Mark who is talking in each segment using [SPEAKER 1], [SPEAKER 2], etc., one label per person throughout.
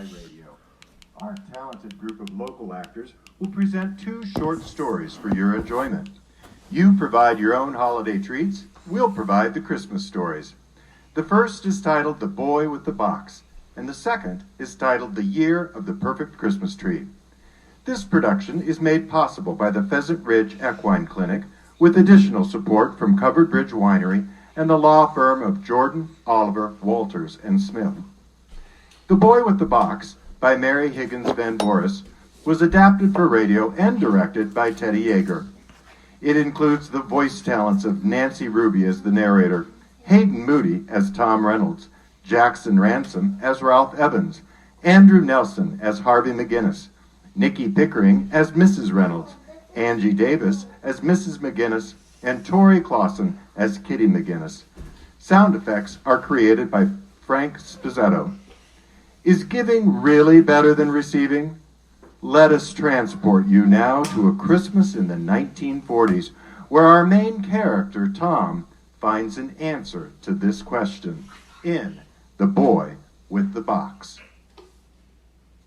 [SPEAKER 1] by radio. Our talented group of local actors will present 2 short stories for your enjoyment. You provide your own holiday treats, we'll provide the Christmas stories. The first is titled The Boy with the Box, and the second is titled The Year of the Perfect Christmas Tree. This production is made possible by the Pheasant Ridge Equine Clinic with additional support from Covered Bridge Winery and the law firm of Jordan, Oliver, Walters, and Smith. The Boy with the Box, by Mary Higgins Van Boris, was adapted for radio and directed by Teddy Yeager. It includes the voice talents of Nancy Ruby as the narrator, Hayden Moody as Tom Reynolds, Jackson Ransom as Ralph Evans, Andrew Nelson as Harvey McGinnis, Nikki Pickering as Mrs. Reynolds, Angie Davis as Mrs. McGinnis, and Tori Clausen as Kitty McGinnis. Sound effects are created by Frank Spizzetto. Is giving really better than receiving? Let us transport you now to a Christmas in the 1940s, where our main character, Tom, finds an answer to this question in The Boy with the Box.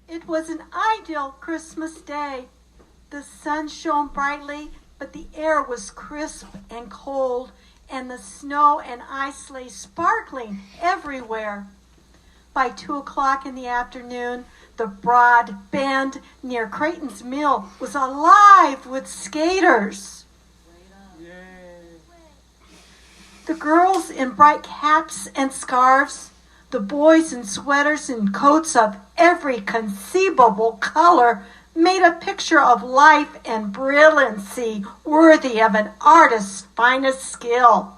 [SPEAKER 2] It was an ideal Christmas day. The sun shone brightly, but the air was crisp and cold, and the snow and ice lay sparkling everywhere. By 2 o'clock in the afternoon, the broad bend near Creighton's Mill was alive with skaters. The girls in bright caps and scarves, the boys in sweaters and coats of every conceivable color, made a picture of life and brilliancy worthy of an artist's finest skill.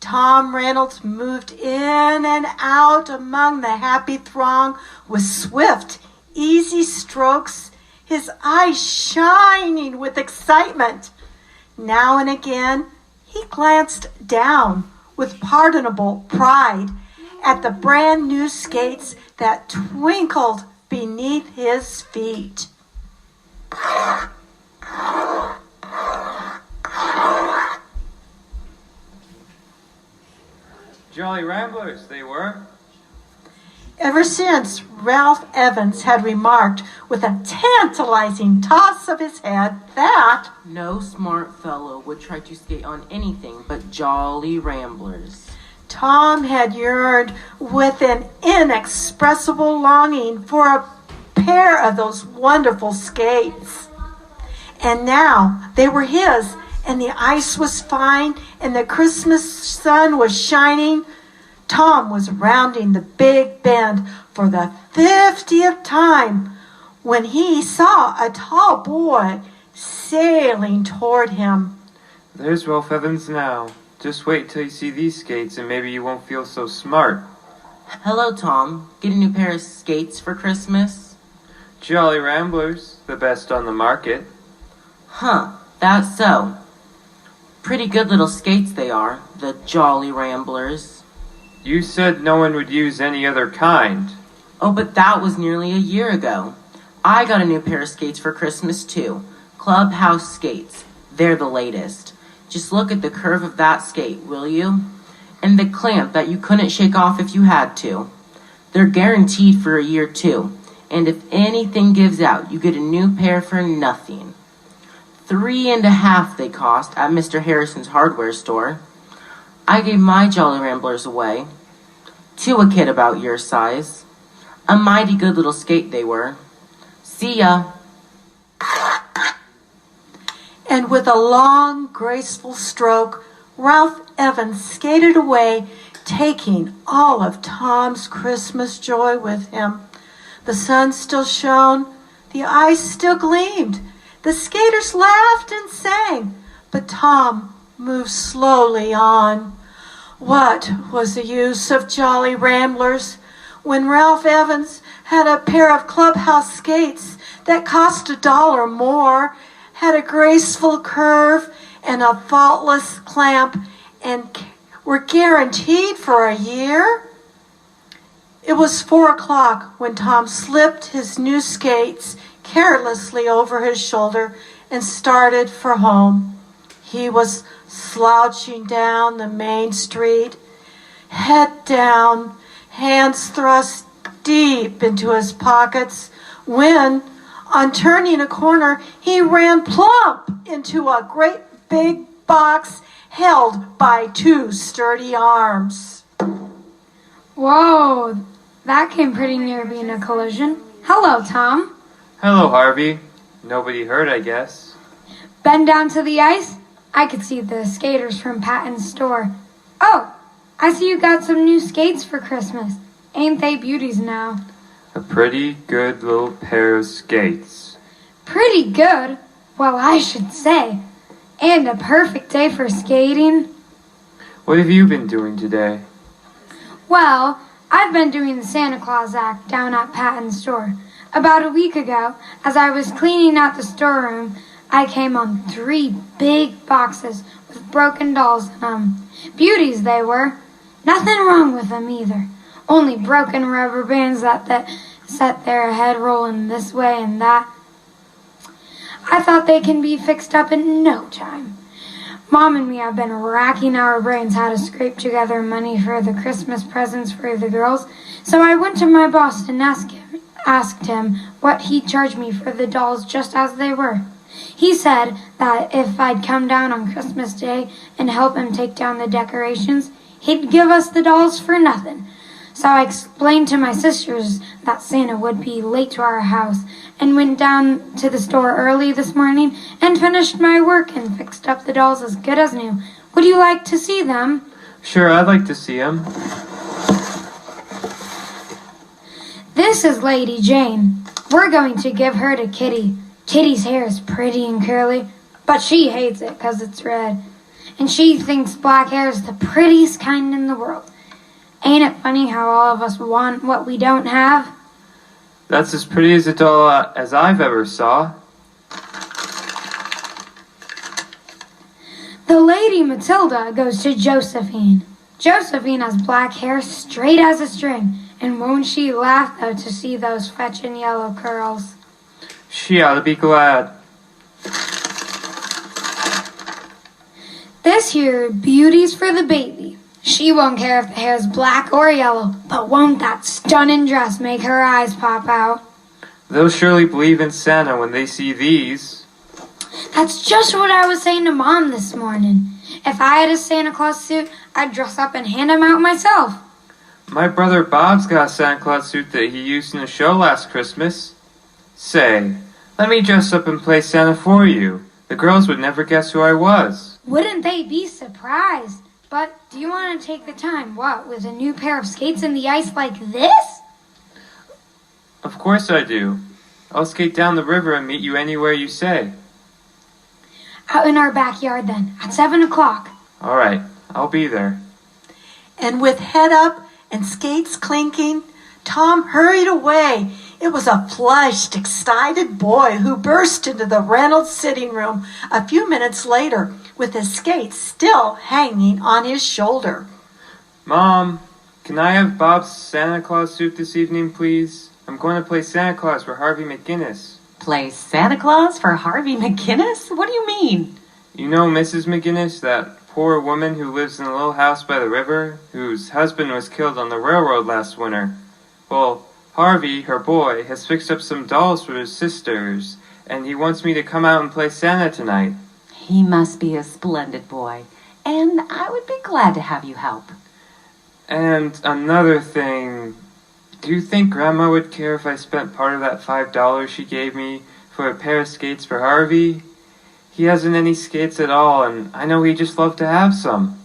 [SPEAKER 2] Tom Reynolds moved in and out among the happy throng with swift, easy strokes, his eyes shining with excitement. Now and again, he glanced down with pardonable pride at the brand new skates that twinkled beneath his feet.
[SPEAKER 3] Jolly Ramblers, they were.
[SPEAKER 2] Ever since Ralph Evans had remarked with a tantalizing toss of his head that
[SPEAKER 4] no smart fellow would try to skate on anything but Jolly Ramblers,
[SPEAKER 2] Tom had yearned with an inexpressible longing for a pair of those wonderful skates. And now they were his, and the ice was fine, and the Christmas sun was shining. Tom was rounding the big bend for the 50th time when he saw a tall boy sailing toward him.
[SPEAKER 3] There's Ralph Evans now. Just wait till you see these skates and maybe you won't feel so smart.
[SPEAKER 4] Hello, Tom. Get a new pair of skates for Christmas?
[SPEAKER 3] Jolly Ramblers, the best on the market.
[SPEAKER 4] Huh, that's so. Pretty good little skates they are, the Jolly Ramblers.
[SPEAKER 3] You said no one would use any other kind.
[SPEAKER 4] Oh, but that was nearly a year ago. I got a new pair of skates for Christmas, too. Clubhouse skates. They're the latest. Just look at the curve of that skate, will you? And the clamp that you couldn't shake off if you had to. They're guaranteed for a year, too. And if anything gives out, you get a new pair for nothing. $3.50 they cost at Mr. Harrison's hardware store. I gave my Jolly Ramblers away to a kid about your size. A mighty good little skate they were. See ya.
[SPEAKER 2] And with a long, graceful stroke, Ralph Evans skated away, taking all of Tom's Christmas joy with him. The sun still shone, the ice still gleamed, the skaters laughed and sang, but Tom moved slowly on. What was the use of Jolly Ramblers when Ralph Evans had a pair of clubhouse skates that cost $1 more, had a graceful curve and a faultless clamp, and were guaranteed for a year? It was 4 o'clock when Tom slipped his new skates carelessly over his shoulder and started for home. He was slouching down the main street, head down, hands thrust deep into his pockets when, on turning a corner, he ran plump into a great big box held by two sturdy arms.
[SPEAKER 5] Whoa, that came pretty near being a collision. Hello, Tom.
[SPEAKER 3] Hello, Harvey. Nobody hurt, I guess.
[SPEAKER 5] Been down to the ice? I could see the skaters from Patton's store. Oh, I see you got some new skates for Christmas. Ain't they beauties now?
[SPEAKER 3] A pretty good little pair of skates.
[SPEAKER 5] Pretty good? Well, I should say. And a perfect day for skating.
[SPEAKER 3] What have you been doing today?
[SPEAKER 5] Well, I've been doing the Santa Claus act down at Patton's store. About a week ago, as I was cleaning out the storeroom, I came on 3 big boxes with broken dolls in them. Beauties they were. Nothing wrong with them either. Only broken rubber bands that set their head rolling this way and that. I thought they can be fixed up in no time. Mom and me have been racking our brains how to scrape together money for the Christmas presents for the girls, so I went to my boss and asked him what he'd charge me for the dolls just as they were. He said that if I'd come down on Christmas Day and help him take down the decorations, he'd give us the dolls for nothing. So I explained to my sisters that Santa would be late to our house and went down to the store early this morning and finished my work and fixed up the dolls as good as new. Would you like to see them?
[SPEAKER 3] Sure, I'd like to see them.
[SPEAKER 5] This is Lady Jane. We're going to give her to Kitty. Kitty's hair is pretty and curly, but she hates it because it's red. And she thinks black hair is the prettiest kind in the world. Ain't it funny how all of us want what we don't have?
[SPEAKER 3] That's as pretty as a doll as I've ever saw.
[SPEAKER 5] The Lady Matilda goes to Josephine. Josephine has black hair straight as a string, and won't she laugh though to see those fetching yellow curls?
[SPEAKER 3] She ought to be glad.
[SPEAKER 5] This here beauty's for the baby. She won't care if the hair's black or yellow, but won't that stunning dress make her eyes pop out?
[SPEAKER 3] They'll surely believe in Santa when they see these.
[SPEAKER 5] That's just what I was saying to Mom this morning. If I had a Santa Claus suit, I'd dress up and hand him out myself.
[SPEAKER 3] My brother Bob's got a Santa Claus suit that he used in a show last Christmas. Say, let me dress up and play Santa for you. The girls would never guess who I was.
[SPEAKER 5] Wouldn't they be surprised? But do you want to take the time, with a new pair of skates in the ice like this?
[SPEAKER 3] Of course I do. I'll skate down the river and meet you anywhere you say.
[SPEAKER 5] Out in our backyard then, at 7 o'clock.
[SPEAKER 3] All right, I'll be there.
[SPEAKER 2] And with head up and skates clinking, Tom hurried away. It was a flushed, excited boy who burst into the Reynolds sitting room a few minutes later with his skates still hanging on his shoulder.
[SPEAKER 3] Mom, can I have Bob's Santa Claus suit this evening, please? I'm going to play Santa Claus for Harvey McGinnis.
[SPEAKER 6] Play Santa Claus for Harvey McGinnis? What do you mean?
[SPEAKER 3] You know Mrs. McGinnis, that poor woman who lives in a little house by the river, whose husband was killed on the railroad last winter? Well, Harvey, her boy, has fixed up some dolls for his sisters, and he wants me to come out and play Santa tonight.
[SPEAKER 6] He must be a splendid boy, and I would be glad to have you help.
[SPEAKER 3] And another thing, do you think Grandma would care if I spent part of that $5 she gave me for a pair of skates for Harvey? He hasn't any skates at all, and I know he'd just love to have some.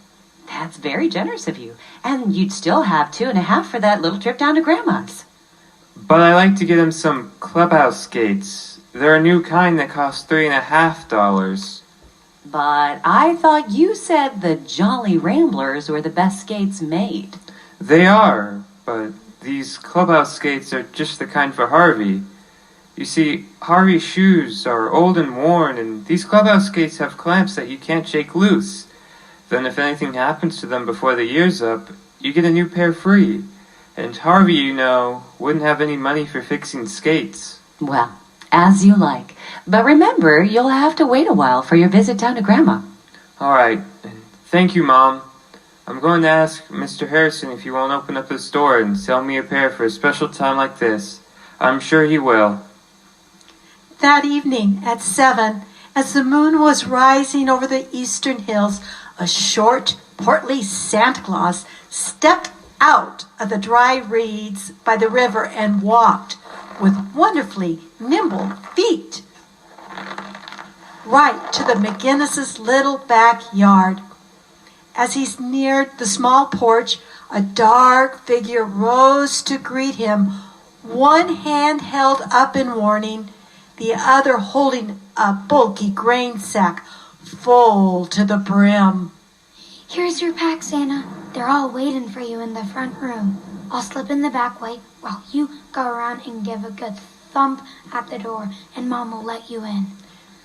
[SPEAKER 6] That's very generous of you, and you'd still have $2.50 for that little trip down to Grandma's.
[SPEAKER 3] But I like to get him some clubhouse skates. They're a new kind that cost $3.50.
[SPEAKER 6] But I thought you said the Jolly Ramblers were the best skates made.
[SPEAKER 3] They are, but these clubhouse skates are just the kind for Harvey. You see, Harvey's shoes are old and worn, and these clubhouse skates have clamps that you can't shake loose. Then if anything happens to them before the year's up, you get a new pair free. And Harvey, you know, wouldn't have any money for fixing skates.
[SPEAKER 6] Well, as you like. But remember, you'll have to wait a while for your visit down to Grandma.
[SPEAKER 3] All right. Thank you, Mom. I'm going to ask Mr. Harrison if he won't open up his store and sell me a pair for a special time like this. I'm sure he will.
[SPEAKER 2] That evening at 7, as the moon was rising over the eastern hills, a short, portly Santa Claus stepped out of the dry reeds by the river and walked with wonderfully nimble feet right to the McGinnis's little backyard. As he neared the small porch, a dark figure rose to greet him, one hand held up in warning, the other holding a bulky grain sack full to the brim.
[SPEAKER 5] Here's your pack, Santa. They're all waiting for you in the front room. I'll slip in the back way while you go around and give a good thump at the door, and Mom will let you in.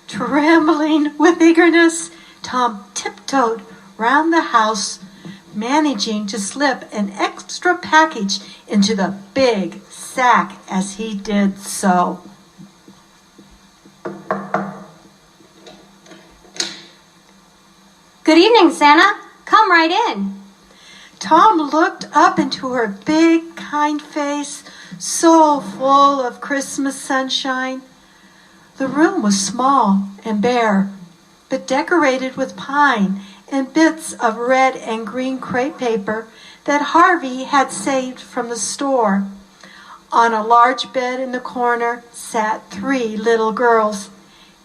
[SPEAKER 2] Trembling with eagerness, Tom tiptoed round the house, managing to slip an extra package into the big sack as he did so.
[SPEAKER 7] Good evening, Santa. Come right in.
[SPEAKER 2] Tom looked up into her big, kind face, so full of Christmas sunshine. The room was small and bare, but decorated with pine and bits of red and green crepe paper that Harvey had saved from the store. On a large bed in the corner sat 3 little girls.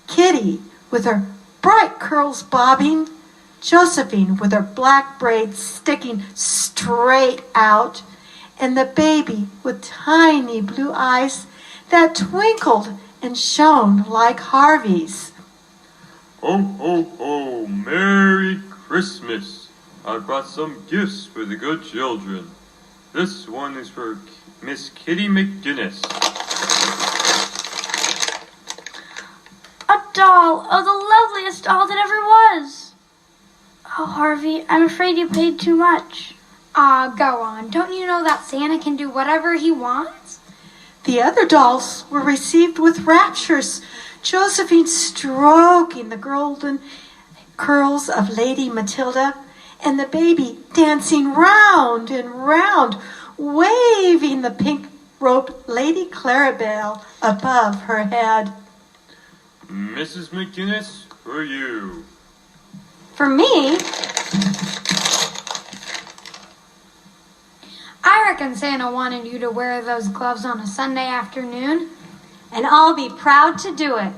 [SPEAKER 2] Kitty, with her bright curls bobbing, Josephine, with her black braids sticking straight out, and the baby with tiny blue eyes that twinkled and shone like Harvey's.
[SPEAKER 8] Ho, ho, ho, Merry Christmas. I brought some gifts for the good children. This one is for Miss Kitty McGinnis.
[SPEAKER 9] A doll! Oh, the loveliest doll that ever was! Oh, Harvey, I'm afraid you paid too much.
[SPEAKER 5] Go on. Don't you know that Santa can do whatever he wants?
[SPEAKER 2] The other dolls were received with raptures, Josephine stroking the golden curls of Lady Matilda, and the baby dancing round and round, waving the pink-robed Lady Clarabelle above her head.
[SPEAKER 8] Mrs. McGinnis, for you.
[SPEAKER 7] For me?
[SPEAKER 5] I reckon Santa wanted you to wear those gloves on a Sunday afternoon.
[SPEAKER 7] And I'll be proud to do it.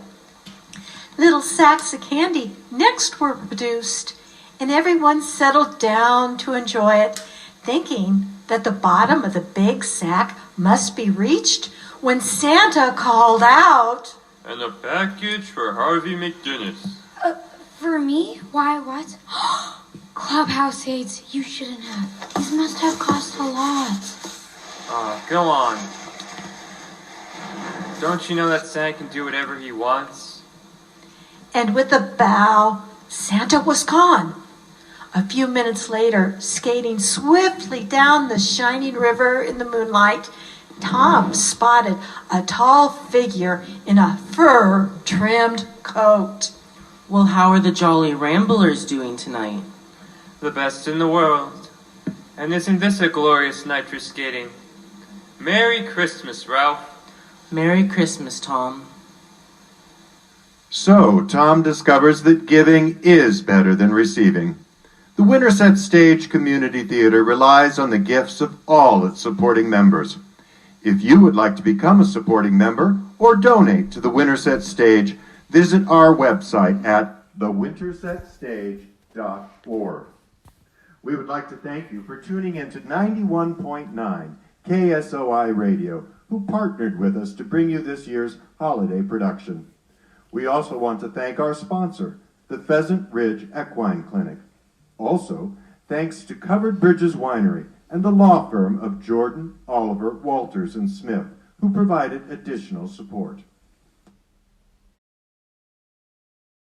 [SPEAKER 2] Little sacks of candy next were produced, and everyone settled down to enjoy it, thinking that the bottom of the big sack must be reached when Santa called out,
[SPEAKER 8] And a package for Harvey McGinnis.
[SPEAKER 5] For me? Why, what? Clubhouse aids. You shouldn't have. These must have cost a lot.
[SPEAKER 3] Go on. Don't you know that Santa can do whatever he wants?
[SPEAKER 2] and with a bow, Santa was gone. A few minutes later, skating swiftly down the shining river in the moonlight, Tom spotted a tall figure in a fur-trimmed coat.
[SPEAKER 4] Well, how are the Jolly Ramblers doing tonight?
[SPEAKER 3] The best in the world. And isn't this a glorious night for skating? Merry Christmas, Ralph.
[SPEAKER 4] Merry Christmas, Tom.
[SPEAKER 1] So, Tom discovers that giving is better than receiving. The Winterset Stage Community Theater relies on the gifts of all its supporting members. If you would like to become a supporting member or donate to the Winterset Stage, visit our website at thewintersetstage.org. We would like to thank you for tuning in to 91.9 KSOI Radio, who partnered with us to bring you this year's holiday production. We also want to thank our sponsor, the Pheasant Ridge Equine Clinic. Also, thanks to Covered Bridges Winery and the law firm of Jordan, Oliver, Walters, and Smith, who provided additional support.